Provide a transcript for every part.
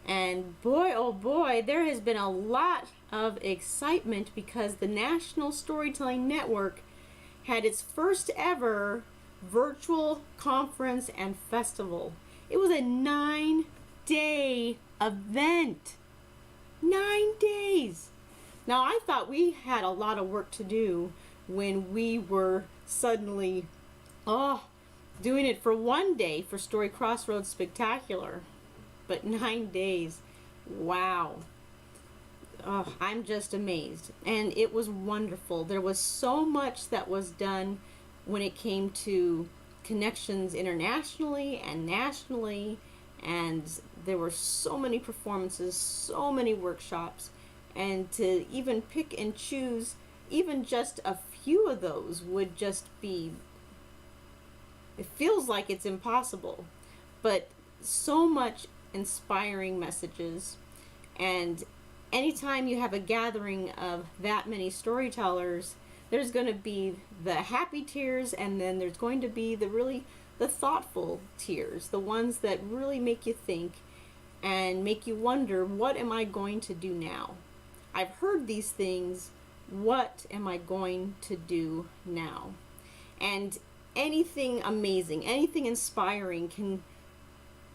And boy, oh boy, there has been a lot of excitement because the National Storytelling Network had its first ever virtual conference and festival. It was a 9-day event. 9 days. Now, I thought we had a lot of work to do when we were suddenly, doing it for one day for Story Crossroads Spectacular. But 9 days. Wow. Oh, I'm just amazed. And it was wonderful. There was so much that was done when it came to connections internationally and nationally. And there were so many performances, so many workshops. And to even pick and choose even just a few of those would just be, it feels like it's impossible. But so much inspiring messages, and anytime you have a gathering of that many storytellers, there's going to be the happy tears, and then there's going to be the thoughtful tears, the ones that really make you think and make you wonder, what am I going to do now? I've heard these things, what am I going to do now? And anything amazing, anything inspiring can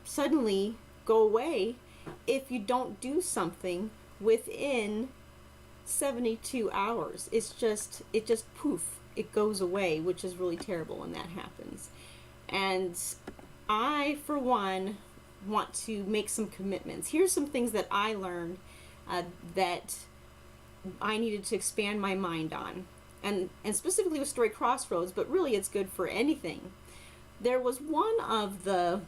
suddenly go away if you don't do something within 72 hours. It just poof, it goes away, which is really terrible when that happens. And I, for one, want to make some commitments. Here's some things that I learned that I needed to expand my mind on, and specifically with Story Crossroads, but really it's good for anything. There was one of the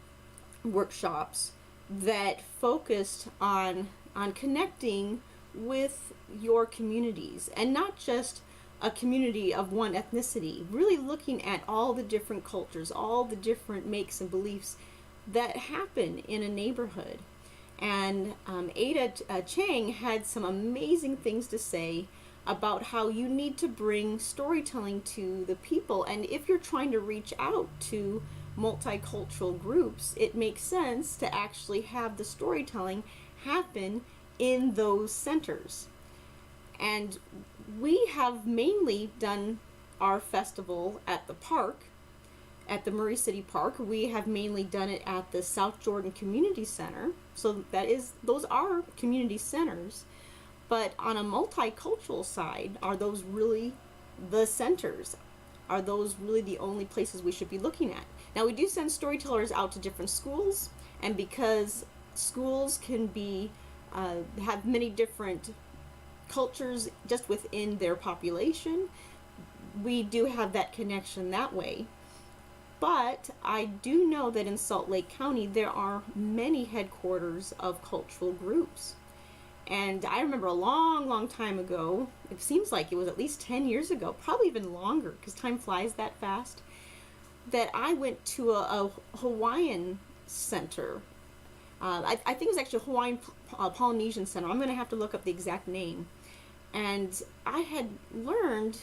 workshops that focused on connecting with your communities, and not just a community of one ethnicity, really looking at all the different cultures, all the different makes and beliefs that happen in a neighborhood. And Ada Chang had some amazing things to say about how you need to bring storytelling to the people. And if you're trying to reach out to multicultural groups, it makes sense to actually have the storytelling happen in those centers. And we have mainly done our festival at the park, at the Murray City Park. We have mainly done it at the South Jordan Community Center. So those are community centers. But on a multicultural side, are those really the centers? Are those really the only places we should be looking at? Now, we do send storytellers out to different schools, and because schools can be have many different cultures just within their population, we do have that connection that way. But I do know that in Salt Lake County there are many headquarters of cultural groups. And I remember a long time ago, it seems like it was at least 10 years ago, probably even longer because time flies that fast, that I went to a Hawaiian center. I think it was actually a Hawaiian Polynesian center. I'm going to have to look up the exact name. And I had learned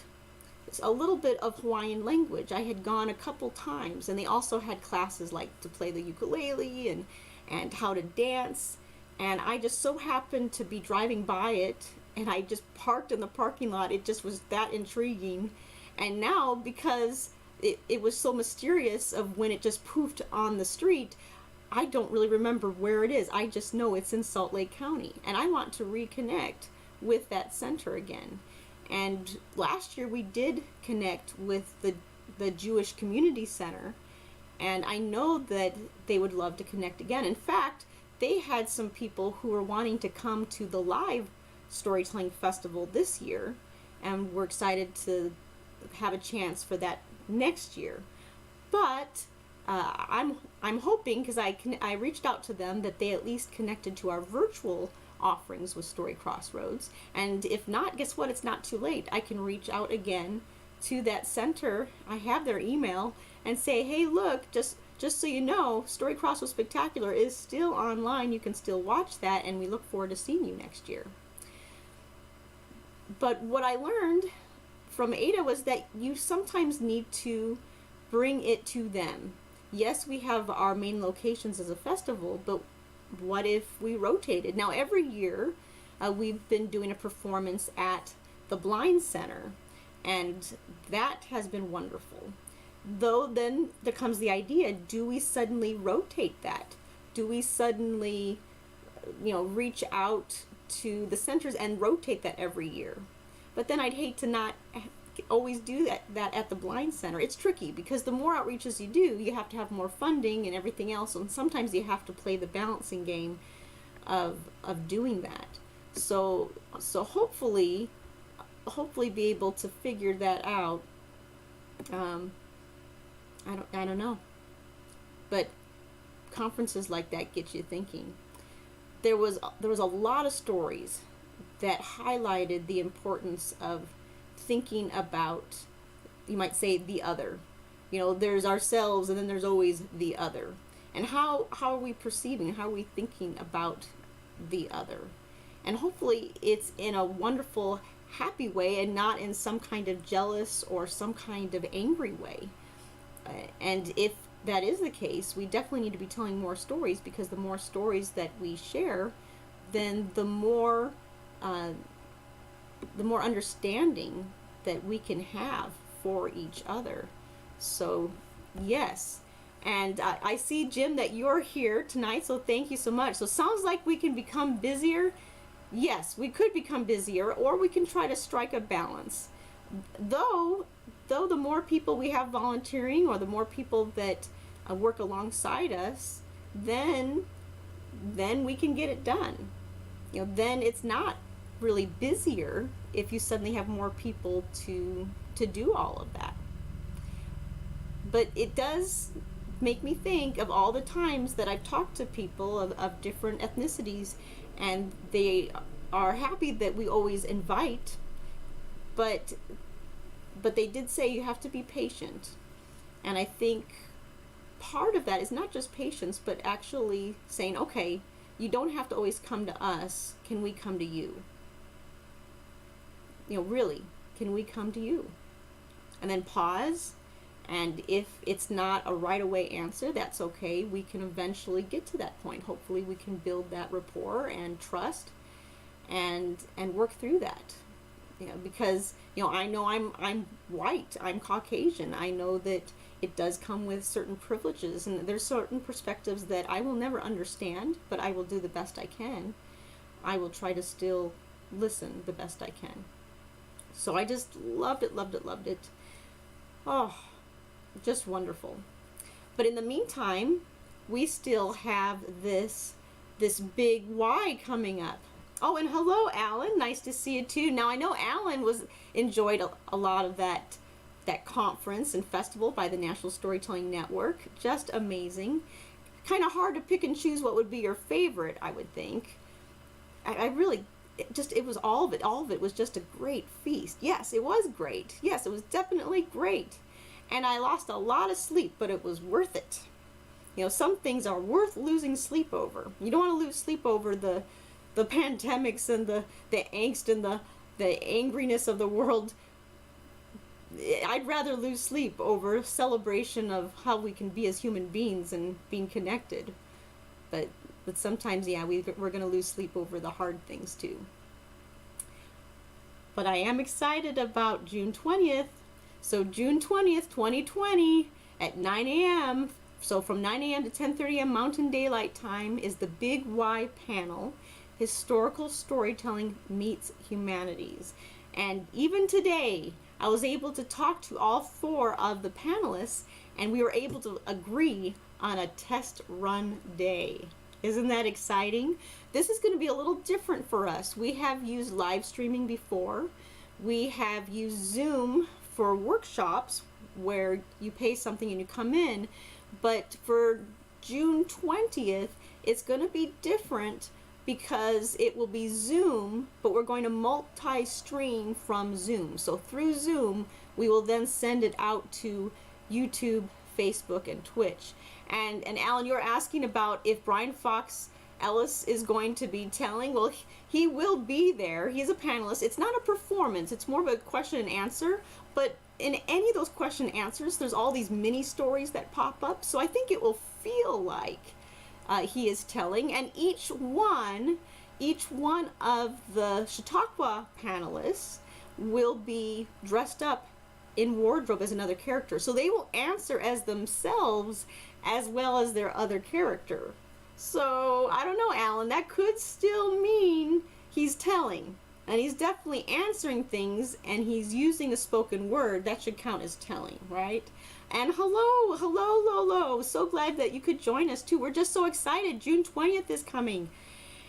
a little bit of Hawaiian language. I had gone a couple times, and they also had classes like to play the ukulele and how to dance. And I just so happened to be driving by it, and I just parked in the parking lot. It just was that intriguing. And now, because it was so mysterious of when it just poofed on the street, I don't really remember where it is. I just know it's in Salt Lake County, and I want to reconnect with that center again. And last year we did connect with the Jewish Community Center, and I know that they would love to connect again. In fact, they had some people who were wanting to come to the live storytelling festival this year, and we're excited to have a chance for that next year. But I'm hoping, because I reached out to them, that they at least connected to our virtual offerings with Story Crossroads. And if not, guess what? It's not too late. I can reach out again to that center. I have their email, and say, hey, look, just so you know, Story Crossroads Spectacular is still online. You can still watch that, and we look forward to seeing you next year. But what I learned from Ada was that you sometimes need to bring it to them. Yes, we have our main locations as a festival, but what if we rotated? Now, every year we've been doing a performance at the Blind Center, and that has been wonderful. Though then there comes the idea, do we suddenly rotate that? Do we suddenly, reach out to the centers and rotate that every year? But then I'd hate to not always do that at the Blind Center. It's tricky because the more outreaches you do, you have to have more funding and everything else, and sometimes you have to play the balancing game of doing that. So hopefully be able to figure that out. I don't know, but conferences like that get you thinking. There was a lot of stories that highlighted the importance of thinking about, you might say, the other. There's ourselves, and then there's always the other. And how are we perceiving, how are we thinking about the other? And hopefully it's in a wonderful, happy way, and not in some kind of jealous or some kind of angry way. And if that is the case, we definitely need to be telling more stories, because the more stories that we share, then the more understanding that we can have for each other. So yes, and I see, Jim, that you're here tonight, so thank you so much. So sounds like we can become busier. Yes, we could become busier, or we can try to strike a balance. Though the more people we have volunteering, or the more people that work alongside us, then we can get it done. Then it's not really busier if you suddenly have more people to do all of that. But it does make me think of all the times that I've talked to people of different ethnicities, and they are happy that we always invite, but they did say you have to be patient. And I think part of that is not just patience, but actually saying, okay, you don't have to always come to us. Can we come to you? Really, can we come to you? And then pause. And if it's not a right away answer, that's okay. We can eventually get to that point. Hopefully we can build that rapport and trust and work through that. Because I know I'm white, I'm Caucasian. I know that it does come with certain privileges, and there's certain perspectives that I will never understand, but I will do the best I can. I will try to still listen the best I can. So I just loved it. Oh, just wonderful. But in the meantime, we still have this big Y coming up. Oh, and hello, Alan. Nice to see you too. Now I know Alan enjoyed a lot of that conference and festival by the National Storytelling Network. Just amazing. Kind of hard to pick and choose what would be your favorite, I would think. I really, it was all of it. All of it was just a great feast. Yes, it was great. Yes, it was definitely great. And I lost a lot of sleep, but it was worth it. Some things are worth losing sleep over. You don't want to lose sleep over the pandemics and the angst and the angriness of the world. I'd rather lose sleep over celebration of how we can be as human beings and being connected. But sometimes, yeah, we're going to lose sleep over the hard things too. But I am excited about June 20th. So June 20th, 2020 at 9 a.m. So from 9 a.m. to 10:30 a.m. Mountain Daylight Time is the Big Y panel, Historical Storytelling Meets Humanities. And even today, I was able to talk to all 4 of the panelists, and we were able to agree on a test run day. Isn't that exciting? This is going to be a little different for us. We have used live streaming before. We have used Zoom for workshops where you pay something and you come in. But for June 20th, it's going to be different because it will be Zoom, but we're going to multi-stream from Zoom. So through Zoom, we will then send it out to YouTube, Facebook, and Twitch. And Alan, you're asking about if Brian Fox Ellis is going to be telling. Well, he will be there. He's a panelist. It's not a performance. It's more of a question and answer. But in any of those question and answers, there's all these mini stories that pop up. So I think it will feel like he is telling, and each one of the Chautauqua panelists will be dressed up in wardrobe as another character. So they will answer as themselves as well as their other character. So I don't know, Alan, that could still mean he's telling. And he's definitely answering things, and he's using a spoken word. That should count as telling, right? And hello, Lolo. So glad that you could join us too. We're just so excited. June 20th is coming.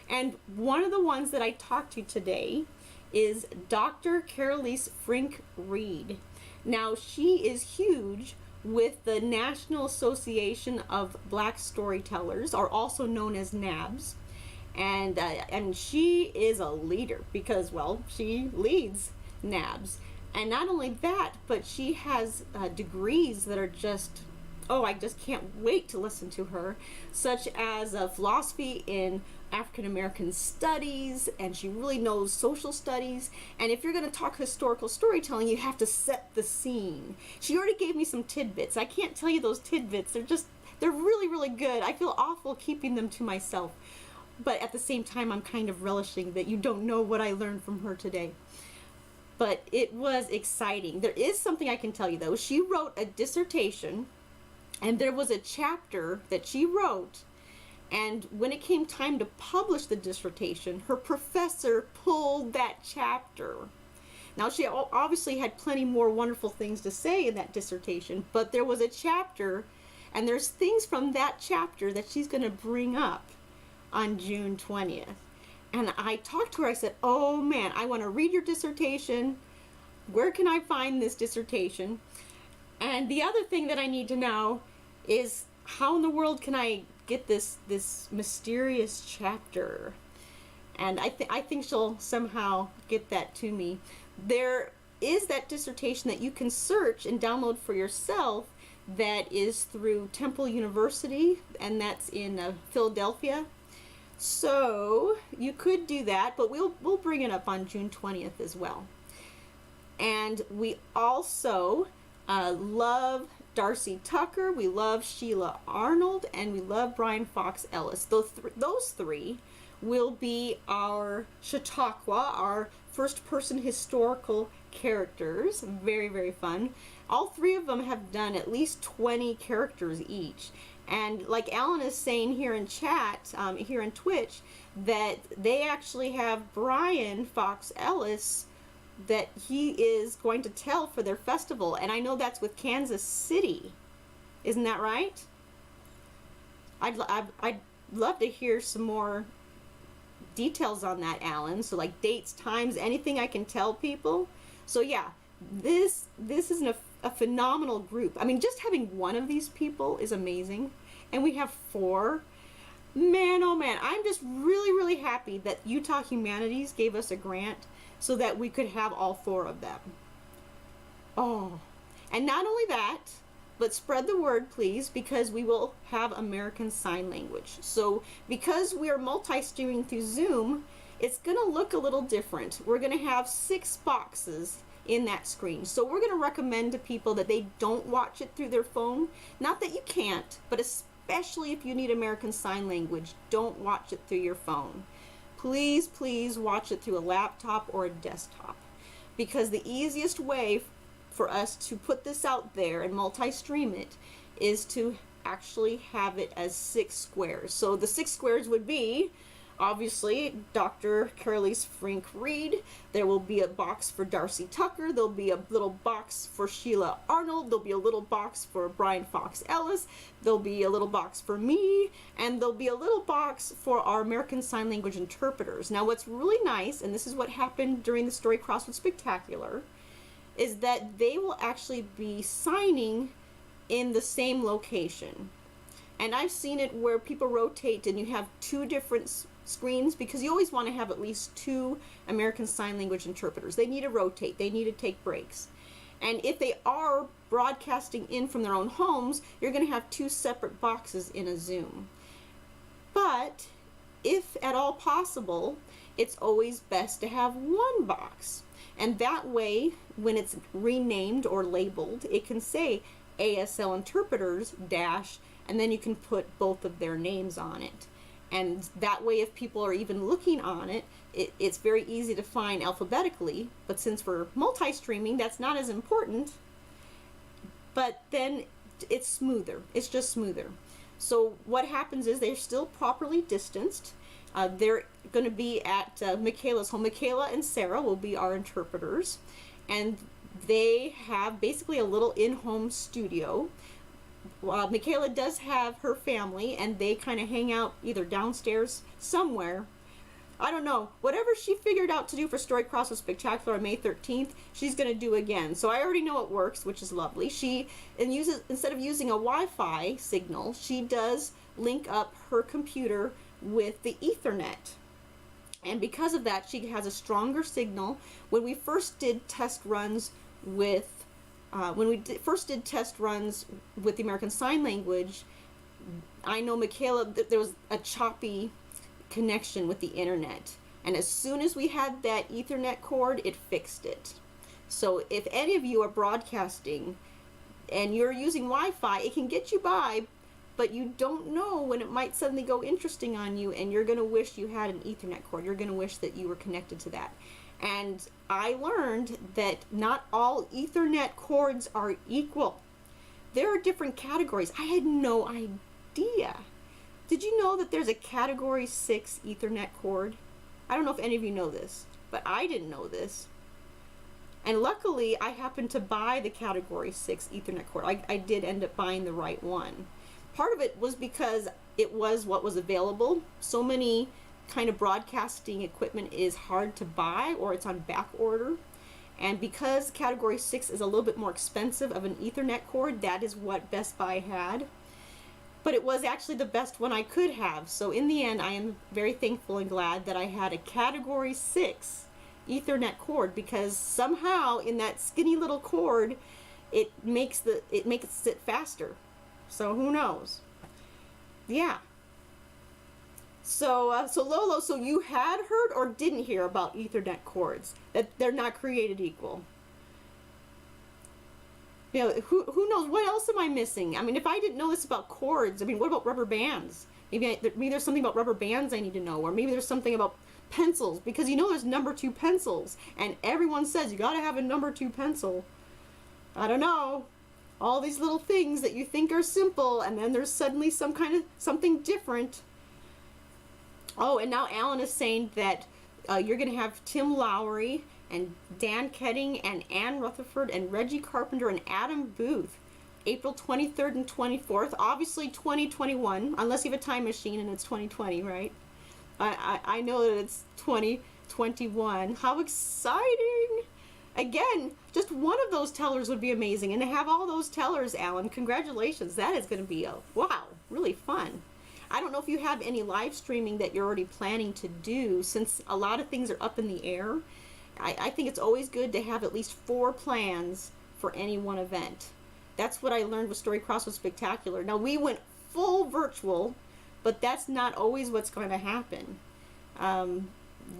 And one of the ones that I talked to today is Dr. Carolise Frink Reed. Now, she is huge with the National Association of Black Storytellers, or also known as NABS. And she is a leader because, well, she leads NABS. And not only that, but she has degrees that are just, oh, I just can't wait to listen to her, such as philosophy in African American studies, and she really knows social studies. And if you're going to talk historical storytelling, you have to set the scene. She already gave me some tidbits. I can't tell you those tidbits. They're really, really good. I feel awful keeping them to myself. But at the same time, I'm kind of relishing that you don't know what I learned from her today. But it was exciting. There is something I can tell you, though. She wrote a dissertation, and there was a chapter that she wrote, and when it came time to publish the dissertation, her professor pulled that chapter. Now, she obviously had plenty more wonderful things to say in that dissertation, but there was a chapter, and there's things from that chapter that she's going to bring up on June 20th. And I talked to her, I said, oh man, I want to read your dissertation. Where can I find this dissertation? And the other thing that I need to know is, how in the world can I get this mysterious chapter? And I think she'll somehow get that to me. There is that dissertation that you can search and download for yourself that is through Temple University, and that's in Philadelphia. So you could do that, but we'll bring it up on June 20th as well. And we also love Darcy Tucker, we love Sheila Arnold, and we love Brian Fox Ellis. Those three will be our Chautauqua, our first-person historical characters. Very, very fun. All three of them have done at least 20 characters each. And like Alan is saying here in chat, here in Twitch, that they actually have Brian Fox Ellis that he is going to tell for their festival. And I know that's with Kansas City. Isn't that right? I'd love to hear some more details on that, Alan. So like dates, times, anything I can tell people. So yeah, this is a phenomenal group. I mean, just having one of these people is amazing. And we have 4. Man, oh man, I'm just really, really happy that Utah Humanities gave us a grant so that we could have all 4 of them. Oh, and not only that, but spread the word, please, because we will have American Sign Language. So because we are multi-streaming through Zoom, it's going to look a little different. We're going to have 6 boxes in that screen. So we're going to recommend to people that they don't watch it through their phone. Not that you can't, but especially if you need American Sign Language, don't watch it through your phone. Please, please watch it through a laptop or a desktop, because the easiest way for us to put this out there and multi-stream it is to actually have it as 6 squares. So the 6 squares would be, obviously, Dr. Carolise Frink Reed. There will be a box for Darcy Tucker. There'll be a little box for Sheila Arnold. There'll be a little box for Brian Fox Ellis. There'll be a little box for me. And there'll be a little box for our American Sign Language interpreters. Now, what's really nice, and this is what happened during the Story Crossword Spectacular, is that they will actually be signing in the same location. And I've seen it where people rotate and you have 2 different screens, because you always want to have at least 2 American Sign Language interpreters. They need to rotate. They need to take breaks. And if they are broadcasting in from their own homes, you're going to have 2 separate boxes in a Zoom. But if at all possible, it's always best to have 1 box. And that way, when it's renamed or labeled, it can say ASL interpreters dash and then you can put both of their names on it. And that way, if people are even looking on it, it's very easy to find alphabetically. But since we're multi-streaming, that's not as important. But then it's smoother. It's just smoother. So what happens is they're still properly distanced. They're going to be at Michaela's home. Michaela and Sarah will be our interpreters. And they have basically a little in-home studio. Michaela does have her family, and they kind of hang out either downstairs somewhere. I don't know. Whatever she figured out to do for Story Crossroads Spectacular on May 13th, she's going to do again. So I already know it works, which is lovely. She instead of using a Wi-Fi signal, she does link up her computer with the Ethernet. And because of that, she has a stronger signal. When we first did test runs with the American Sign Language, I know Michaela, there was a choppy connection with the internet, and as soon as we had that Ethernet cord, it fixed it. So if any of you are broadcasting and you're using Wi-Fi, it can get you by, but you don't know when it might suddenly go interesting on you, and you're going to wish you had an Ethernet cord. You're going to wish that you were connected to that. And I learned that not all Ethernet cords are equal. There are different categories. I had no idea. Did you know that there's a category 6 Ethernet cord? I don't know if any of you know this, but I didn't know this. And luckily, I happened to buy the category 6 Ethernet cord. I did end up buying the right one. Part of it was because it was what was available. So many kind of broadcasting equipment is hard to buy, or it's on back order. And because category 6 is a little bit more expensive of an Ethernet cord, that is what Best Buy had. But it was actually the best one I could have. So in the end, I am very thankful and glad that I had a category 6 Ethernet cord, because somehow in that skinny little cord, it makes it sit faster. So who knows? Yeah. So Lolo, so you had heard or didn't hear about Ethernet cords, that they're not created equal? You know, who knows? What else am I missing? I mean, if I didn't know this about cords, I mean, what about rubber bands? Maybe there's something about rubber bands I need to know, or maybe there's something about pencils, because you know there's number 2 pencils, and everyone says you gotta have a number 2 pencil. I don't know. All these little things that you think are simple, and then there's suddenly something different. Oh, and now Alan is saying that you're going to have Tim Lowry and Dan Ketting and Ann Rutherford and Reggie Carpenter and Adam Booth, April 23rd and 24th. Obviously 2021, unless you have a time machine and it's 2020, right? I know that it's 2021. How exciting! Again, just one of those tellers would be amazing. And to have all those tellers, Alan, congratulations. That is going to be really fun. I don't know if you have any live streaming that you're already planning to do, since a lot of things are up in the air. I think it's always good to have at least 4 plans for any one event. That's what I learned with Story Crossroads Spectacular. Now, we went full virtual, but that's not always what's going to happen.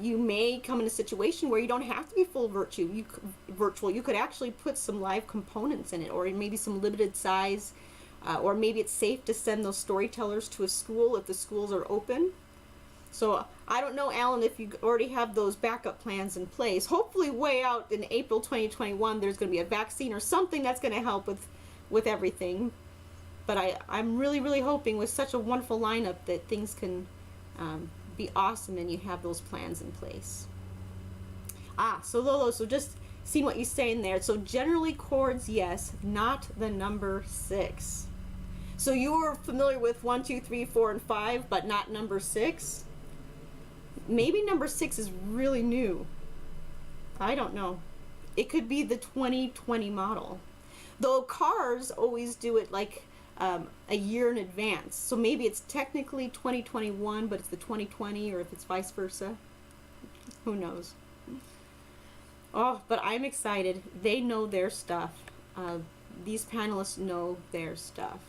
You may come in a situation where you don't have to be full virtual. You could actually put some live components in it, or maybe some limited size, or maybe it's safe to send those storytellers to a school if the schools are open. So I don't know, Alan, if you already have those backup plans in place. Hopefully way out in April 2021, there's going to be a vaccine or something that's going to help with everything. But I'm really, really hoping with such a wonderful lineup that things can be awesome and you have those plans in place. So Lolo, so just seeing what you're saying there. So generally chords, yes, not the number 6. So you were familiar with 1, 2, 3, 4, and 5, but not number 6? Maybe number 6 is really new. I don't know. It could be the 2020 model. Though cars always do it like a year in advance. So maybe it's technically 2021, but it's the 2020, or if it's vice versa. Who knows? Oh, but I'm excited. They know their stuff. These panelists know their stuff.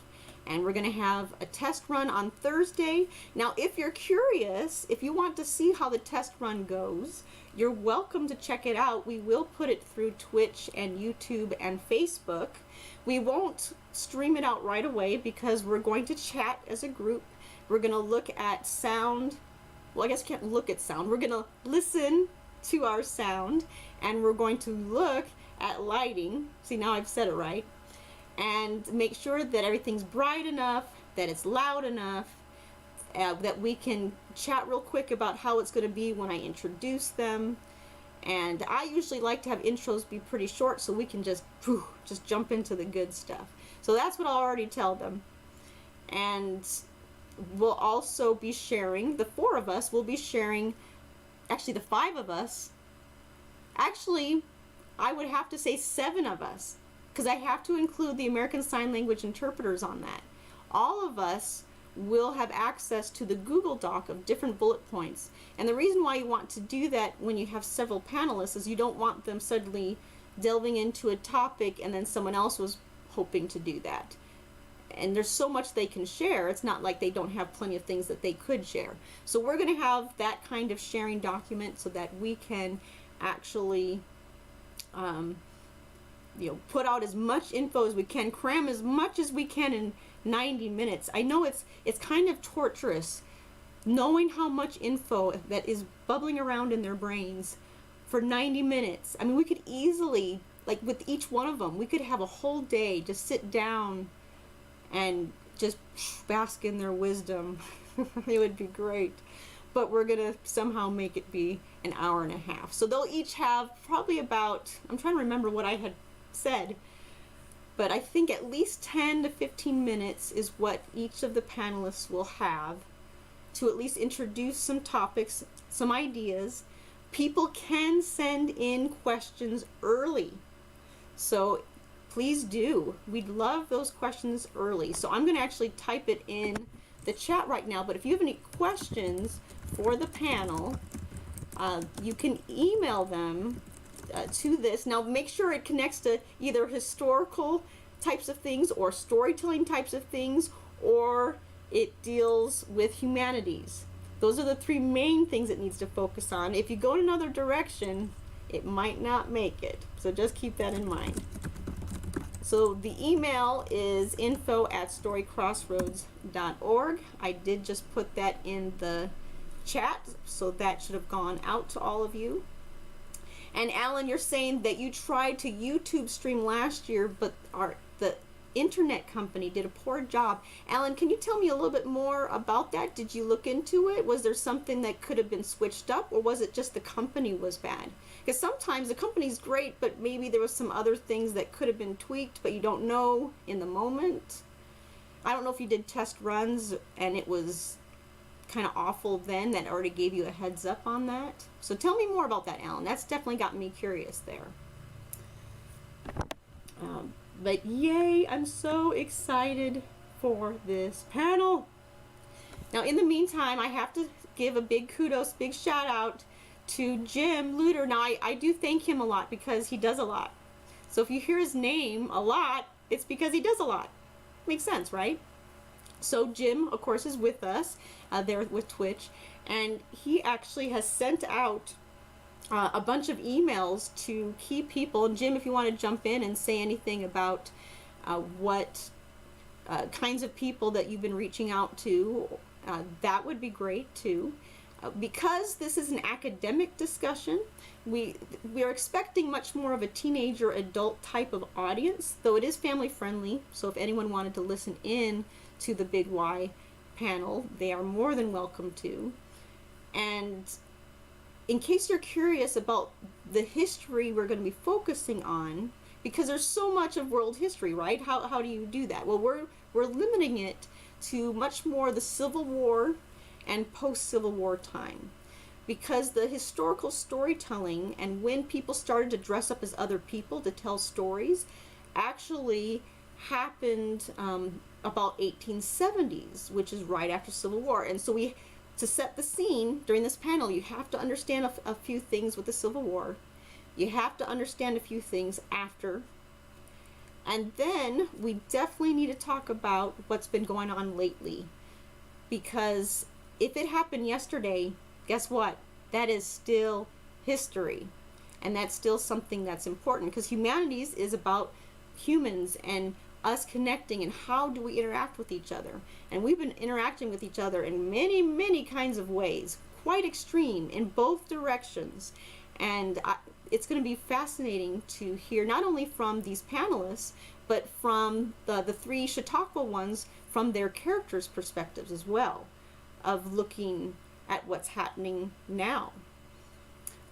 and we're going to have a test run on Thursday. Now, if you're curious, if you want to see how the test run goes, you're welcome to check it out. We will put it through Twitch and YouTube and Facebook. We won't stream it out right away because we're going to chat as a group. We're going to look at sound. Well, I guess we can't look at sound. We're going to listen to our sound, and we're going to look at lighting. See, now I've said it right. And make sure that everything's bright enough, that it's loud enough, that we can chat real quick about how it's going to be when I introduce them. And I usually like to have intros be pretty short so we can just jump into the good stuff. So that's what I'll already tell them. And we'll also be sharing, the 4 of us will be sharing, actually the 5 of us, actually I would have to say 7 of us, because I have to include the American Sign Language interpreters on that. All of us will have access to the Google Doc of different bullet points. And the reason why you want to do that when you have several panelists is you don't want them suddenly delving into a topic and then someone else was hoping to do that. And there's so much they can share. It's not like they don't have plenty of things that they could share. So we're going to have that kind of sharing document so that we can actually put out as much info as we can, cram as much as we can in 90 minutes. I know it's kind of torturous knowing how much info that is bubbling around in their brains for 90 minutes. I mean, we could easily, like with each one of them, we could have a whole day just sit down and just bask in their wisdom. It would be great. But we're going to somehow make it be an hour and a half. So they'll each have probably about, I'm trying to remember what I had said, but I think at least 10 to 15 minutes is what each of the panelists will have to at least introduce some topics, some ideas. People can send in questions early, so please do. We'd love those questions early. So I'm going to actually type it in the chat right now, but if you have any questions for the panel, you can email them to this. Now make sure it connects to either historical types of things or storytelling types of things, or it deals with humanities. Those are the 3 main things it needs to focus on. If you go in another direction, it might not make it. So just keep that in mind. So the email is info@storycrossroads.org. I did just put that in the chat, so that should have gone out to all of you. And Alan, you're saying that you tried to YouTube stream last year, but the internet company did a poor job. Alan, can you tell me a little bit more about that? Did you look into it? Was there something that could have been switched up, or was it just the company was bad? Because sometimes the company's great, but maybe there was some other things that could have been tweaked, but you don't know in the moment. I don't know if you did test runs and it was kind of awful then, that already gave you a heads up on that. So tell me more about that, Alan. That's definitely got me curious there. But yay, I'm so excited for this panel. Now in the meantime, I have to give a big kudos, big shout out to Jim Luter. Now I do thank him a lot because he does a lot. So if you hear his name a lot, it's because he does a lot. Makes sense, right? So Jim, of course, is with us there with Twitch, and he actually has sent out a bunch of emails to key people. And Jim, if you want to jump in and say anything about what kinds of people that you've been reaching out to, that would be great too. Because this is an academic discussion, we are expecting much more of a teenager adult type of audience, though it is family friendly. So if anyone wanted to listen in to the Big Y panel, they are more than welcome to. And in case you're curious about the history we're going to be focusing on, because there's so much of world history, right? How do you do that? Well, we're limiting it to much more the Civil War and post-Civil War time, because the historical storytelling and when people started to dress up as other people to tell stories actually happened about 1870s, which is right after Civil War. And so to set the scene during this panel, you have to understand a few things with the Civil War. You have to understand a few things after. And then we definitely need to talk about what's been going on lately. Because if it happened yesterday, guess what? That is still history. And that's still something that's important, because humanities is about humans and us connecting and how do we interact with each other. And we've been interacting with each other in many, many kinds of ways, quite extreme in both directions. And it's going to be fascinating to hear not only from these panelists, but from the three Chautauqua ones, from their characters' perspectives as well, of looking at what's happening now.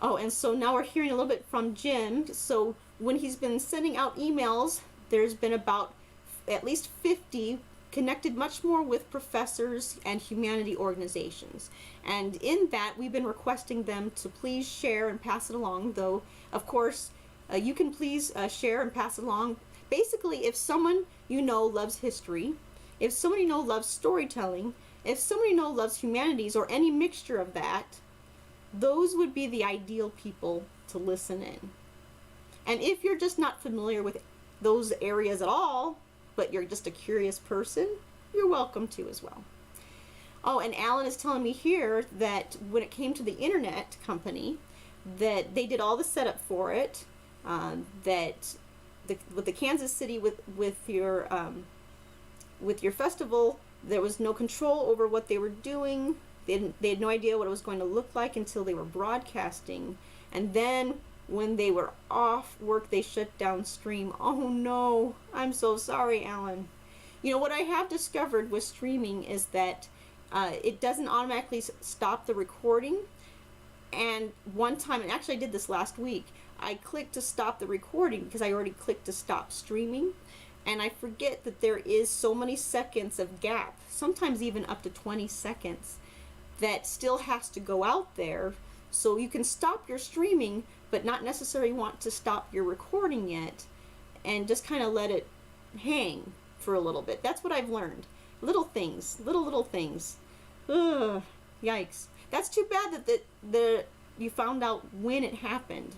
Oh, and so now we're hearing a little bit from Jim. So when he's been sending out emails, there's been about at least 50 connected much more with professors and humanity organizations. And in that, we've been requesting them to please share and pass it along, though, of course, you can please share and pass it along. Basically, if someone you know loves history, if someone you know loves storytelling, if someone you know loves humanities or any mixture of that, those would be the ideal people to listen in. And if you're just not familiar with those areas at all, but you're just a curious person, you're welcome to as well. Oh, and Alan is telling me here that when it came to the internet company, that they did all the setup for it, that with the Kansas City with your festival, there was no control over what they were doing. They had no idea what it was going to look like until they were broadcasting. And then when they were off work, they shut down stream. Oh no, I'm so sorry, Alan. You know, what I have discovered with streaming is that it doesn't automatically stop the recording. And one time, and actually I did this last week, I clicked to stop the recording because I already clicked to stop streaming. And I forget that there is so many seconds of gap, sometimes even up to 20 seconds, that still has to go out there. So you can stop your streaming, but not necessarily want to stop your recording yet, and just kind of let it hang for a little bit. That's what I've learned. Little things, little things. Ugh, yikes. That's too bad that you found out when it happened.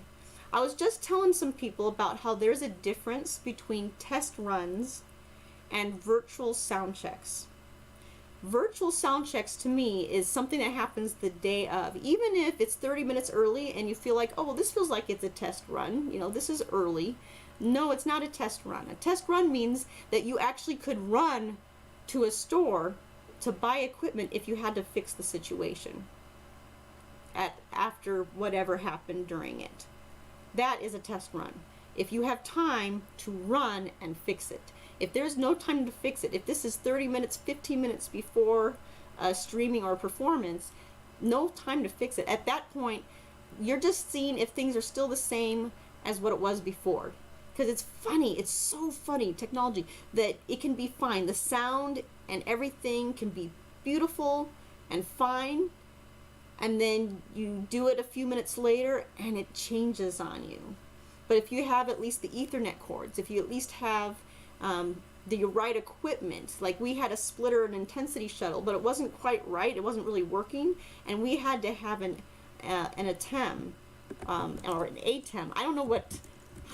I was just telling some people about how there's a difference between test runs and virtual sound checks. Virtual sound checks to me is something that happens the day of. Even if it's 30 minutes early and you feel like, oh, well, this feels like it's a test run, you know, this is early. No, it's not a test run. A test run means that you actually could run to a store to buy equipment if you had to fix the situation after whatever happened during it. That is a test run. If you have time to run and fix it. If there's no time to fix it, if this is 30 minutes, 15 minutes before streaming or performance, no time to fix it. At that point, you're just seeing if things are still the same as what it was before. Because it's funny, it's so funny, technology, that it can be fine. The sound and everything can be beautiful and fine, and then you do it a few minutes later and it changes on you. But if you have at least the Ethernet cords, if you at least have the right equipment, like we had a splitter and intensity shuttle, but it wasn't quite right, it wasn't really working, and we had to have an ATEM, or an ATEM, I don't know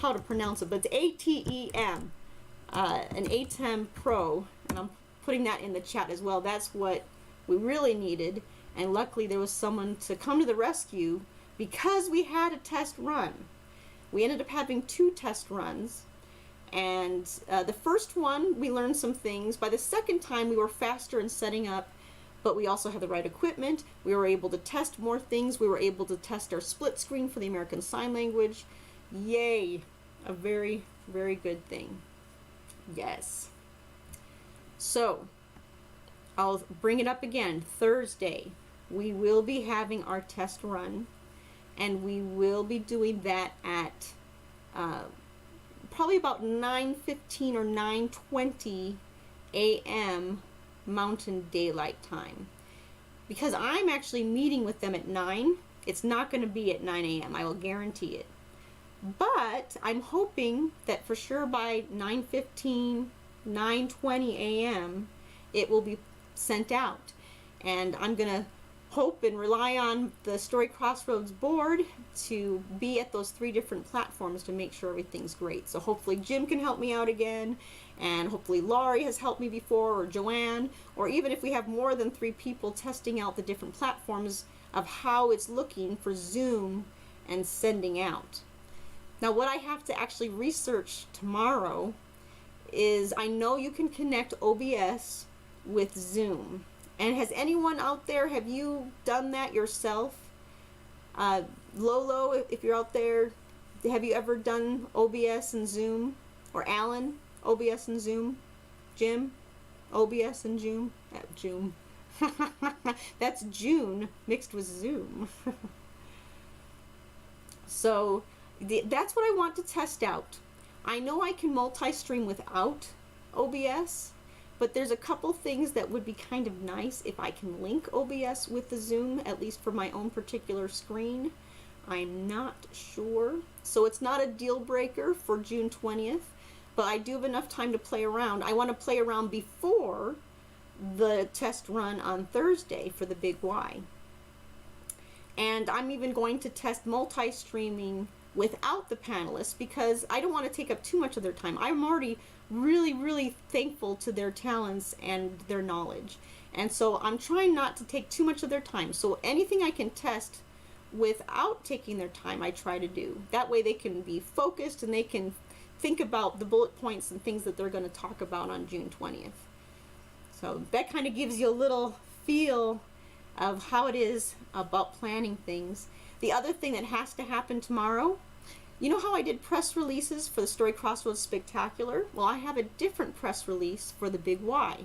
how to pronounce it, but it's ATEM, an ATEM Pro, and I'm putting that in the chat as well. That's what we really needed, and luckily there was someone to come to the rescue because we had a test run. We ended up having 2 test runs. And the first one, we learned some things. By the second time, we were faster in setting up, but we also had the right equipment. We were able to test more things. We were able to test our split screen for the American Sign Language. Yay! A very, very good thing. Yes. So, I'll bring it up again. Thursday, we will be having our test run, and we will be doing that at probably about 9:15 or 9:20 a.m. Mountain Daylight Time. Because I'm actually meeting with them at 9. It's not going to be at 9 a.m. I will guarantee it. But I'm hoping that for sure by 9:15, 9:20 a.m. it will be sent out. And I'm going to hope and rely on the Story Crossroads board to be at those 3 different platforms to make sure everything's great. So hopefully Jim can help me out again, and hopefully Laurie has helped me before, or Joanne, or even if we have more than 3 people testing out the different platforms of how it's looking for Zoom and sending out. Now what I have to actually research tomorrow is, I know you can connect OBS with Zoom. And has anyone out there, have you done that yourself? Lolo, if you're out there, have you ever done OBS and Zoom? Or Alan, OBS and Zoom? Jim, OBS and Zoom? Zoom. That's June mixed with Zoom. So that's what I want to test out. I know I can multi-stream without OBS, but there's a couple things that would be kind of nice if I can link OBS with the Zoom, at least for my own particular screen. I'm not sure. So it's not a deal breaker for June 20th, but I do have enough time to play around. I want to play around before the test run on Thursday for the Big Y. And I'm even going to test multi-streaming without the panelists, because I don't want to take up too much of their time. I'm already really thankful to their talents and their knowledge, and so I'm trying not to take too much of their time. So anything I can test without taking their time, I try to do. That way they can be focused and they can think about the bullet points and things that they're going to talk about on June 20th. So that kind of gives you a little feel of how it is about planning things. The other thing that has to happen tomorrow, you know how I did press releases for the Story Crossroads Spectacular? Well, I have a different press release for the Big Y.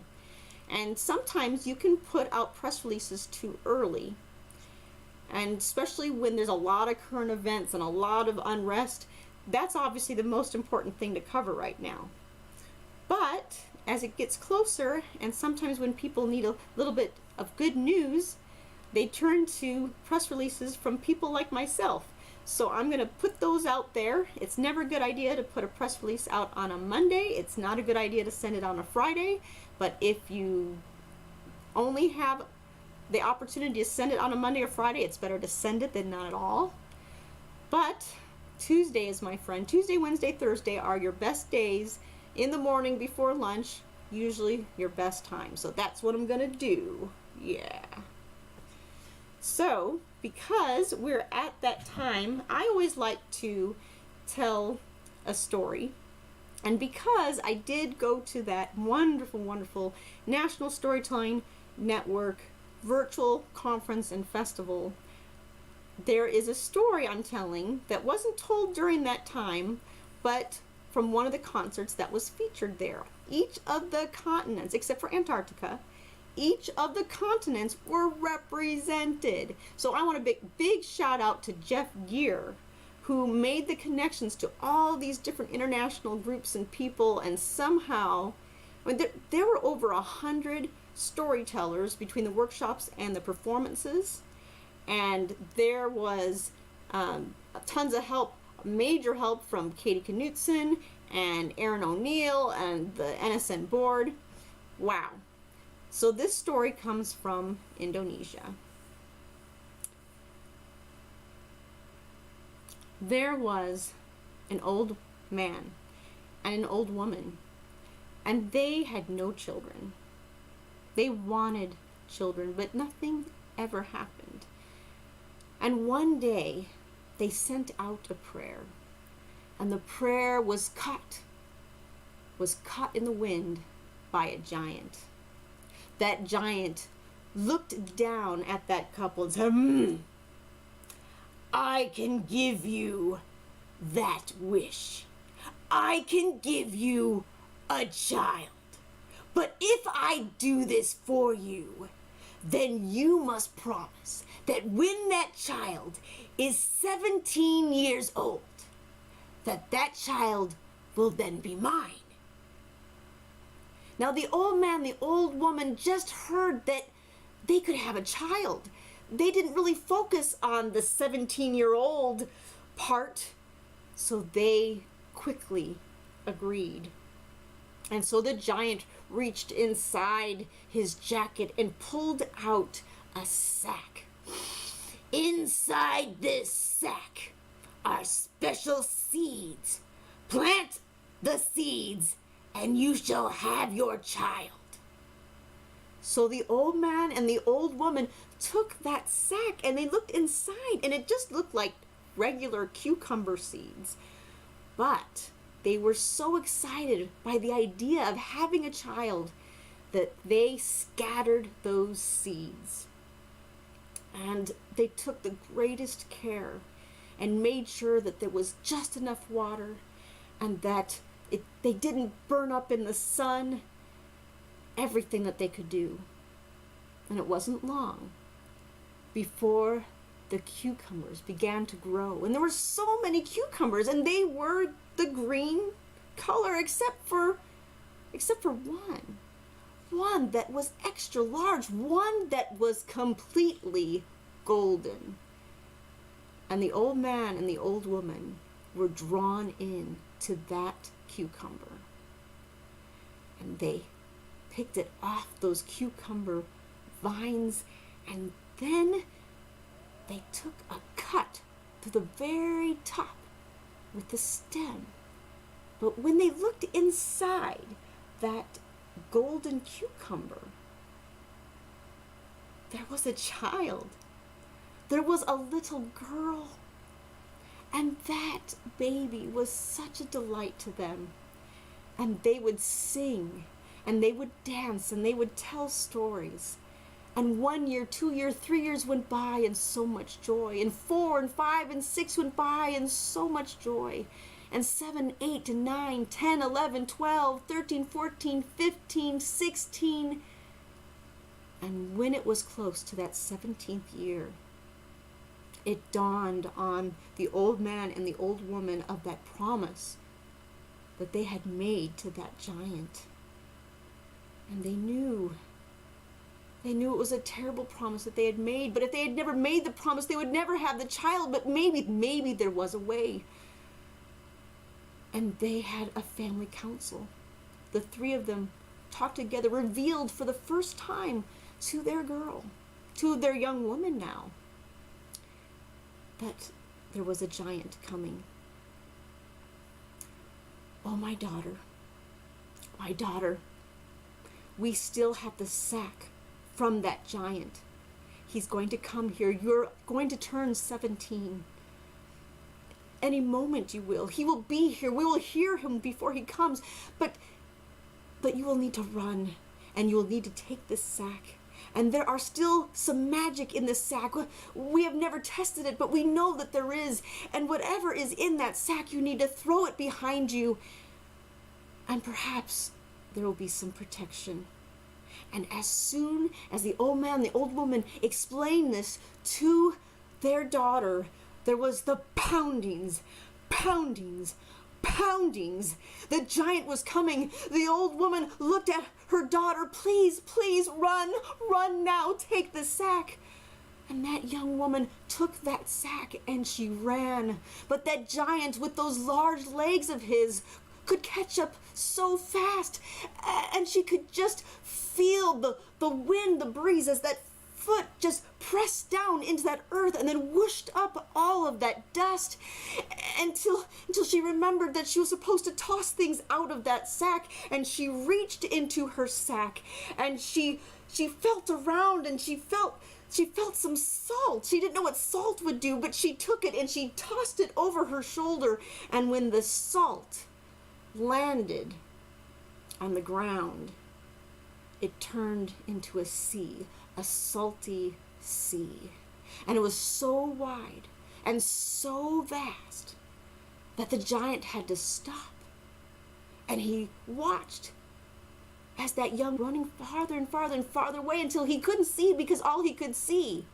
And sometimes you can put out press releases too early. And especially when there's a lot of current events and a lot of unrest, that's obviously the most important thing to cover right now. But as it gets closer, and sometimes when people need a little bit of good news, they turn to press releases from people like myself. So I'm going to put those out there. It's never a good idea to put a press release out on a Monday. It's not a good idea to send it on a Friday. But if you only have the opportunity to send it on a Monday or Friday, it's better to send it than not at all. But Tuesday is my friend. Tuesday, Wednesday, Thursday are your best days. In the morning before lunch, usually your best time. So that's what I'm going to do. Yeah. So, because we're at that time, I always like to tell a story. And because I did go to that wonderful National Storytelling Network virtual conference and festival, there is a story I'm telling that wasn't told during that time, but from one of the concerts that was featured there. Each of the continents, except for Antarctica, each of the continents were represented. So I want a big shout out to Jeff Gear, who made the connections to all these different international groups and people, and somehow, I mean, there were over 100 storytellers between the workshops and the performances, and there was tons of help, major help from Katie Knutson and Aaron O'Neill and the NSN board. Wow. So this story comes from Indonesia. There was an old man and an old woman, and they had no children. They wanted children, but nothing ever happened. And one day, they sent out a prayer, and the prayer was caught in the wind by a giant. That giant looked down at that couple and said, I can give you that wish. I can give you a child. But if I do this for you, then you must promise that when that child is 17 years old, that child will then be mine. Now the old man, the old woman just heard that they could have a child. They didn't really focus on the 17-year-old part, so they quickly agreed. And so the giant reached inside his jacket and pulled out a sack. Inside this sack are special seeds. Plant the seeds, and you shall have your child. So the old man and the old woman took that sack and they looked inside, and it just looked like regular cucumber seeds. But they were so excited by the idea of having a child that they scattered those seeds. And they took the greatest care and made sure that there was just enough water and that they didn't burn up in the sun. Everything that they could do. And it wasn't long before the cucumbers began to grow. And there were so many cucumbers, and they were the green color except for one. One that was extra large, one that was completely golden. And the old man and the old woman were drawn in to that cucumber. And they picked it off those cucumber vines, and then they took a cut to the very top with the stem. But when they looked inside that golden cucumber, there was a child. There was a little girl. And that baby was such a delight to them. And they would sing, and they would dance, and they would tell stories. And 1 year, 2 years, 3 years went by, and so much joy. And 4 and 5 and 6 went by, and so much joy. And 7, 8, 9, 10, 11, 12, 13, 14, 15, 16. And when it was close to that 17th year, it dawned on the old man and the old woman of that promise that they had made to that giant. And they knew it was a terrible promise that they had made, but if they had never made the promise, they would never have the child. But maybe there was a way. And they had a family council. The three of them talked together, revealed for the first time to their girl, to their young woman now, that there was a giant coming. Oh, my daughter, we still have the sack from that giant. He's going to come here. You're going to turn 17. Any moment you will. He will be here. We will hear him before he comes. But you will need to run, and you will need to take this sack. And there are still some magic in this sack. We have never tested it, but we know that there is. And whatever is in that sack, you need to throw it behind you. And perhaps there will be some protection. And as soon as the old man and the old woman explained this to their daughter, there was the poundings. The giant was coming. The old woman looked at her daughter. Please, run now, take the sack. And that young woman took that sack and she ran. But that giant with those large legs of his could catch up so fast. And she could just feel the wind, the breeze, as that foot just pressed down into that earth and then whooshed up all of that dust until she remembered that she was supposed to toss things out of that sack. And she reached into her sack and she felt around and she felt some salt. She didn't know what salt would do, but she took it and she tossed it over her shoulder. And when the salt landed on the ground, it turned into a sea, a salty sea. And it was so wide and so vast that the giant had to stop. And he watched as that young running farther and farther and farther away until he couldn't see, because all he could see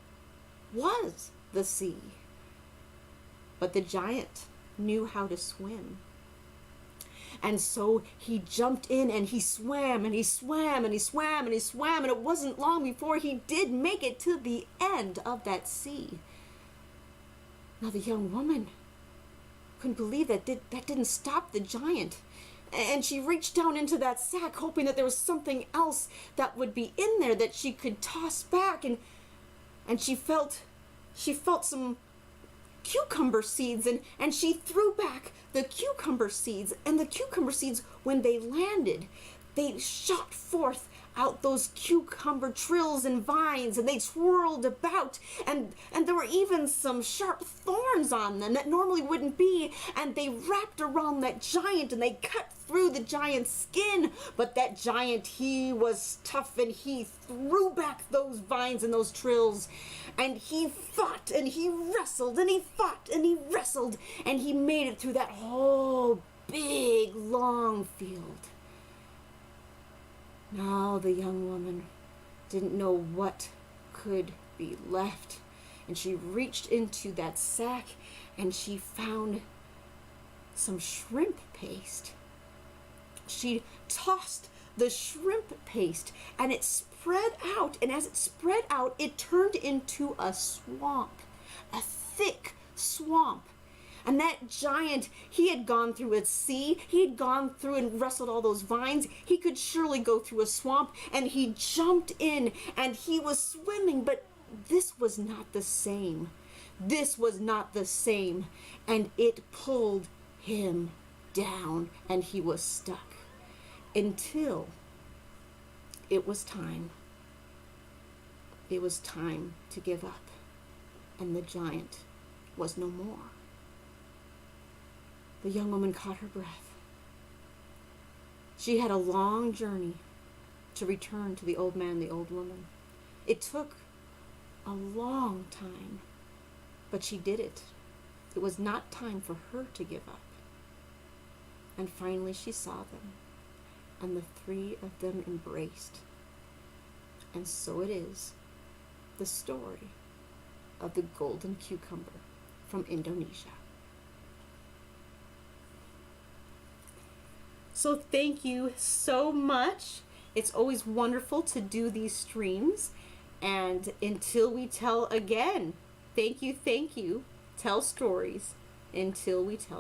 was the sea. But the giant knew how to swim. And so he jumped in and he swam and he swam and he swam and he swam, and it wasn't long before he did make it to the end of that sea. Now the young woman couldn't believe that didn't stop the giant. And she reached down into that sack hoping that there was something else that would be in there that she could toss back. And and she felt some cucumber seeds, and she threw back the cucumber seeds, and the cucumber seeds, when they landed, they shot forth out those cucumber trills and vines, and they swirled about, and there were even some sharp thorns on them that normally wouldn't be, and they wrapped around that giant, and they cut through the giant's skin. But that giant, he was tough, and he threw back those vines and those trills, and he fought, and he wrestled, and he fought, and he wrestled, and he made it through that whole big long field. Now the young woman didn't know what could be left, and she reached into that sack, and she found some shrimp paste. She tossed the shrimp paste, and it spread out, and as it spread out, it turned into a swamp, a thick swamp. And that giant, he had gone through a sea, he had gone through and wrestled all those vines. He could surely go through a swamp, and he jumped in, and he was swimming, but this was not the same. This was not the same, and it pulled him down, and he was stuck until it was time. It was time to give up, and the giant was no more. The young woman caught her breath. She had a long journey to return to the old man and the old woman. It took a long time, but she did it. It was not time for her to give up. And finally she saw them, and the three of them embraced. And so it is, the story of the golden cucumber from Indonesia. So thank you so much. It's always wonderful to do these streams. And until we tell again, thank you. Tell stories until we tell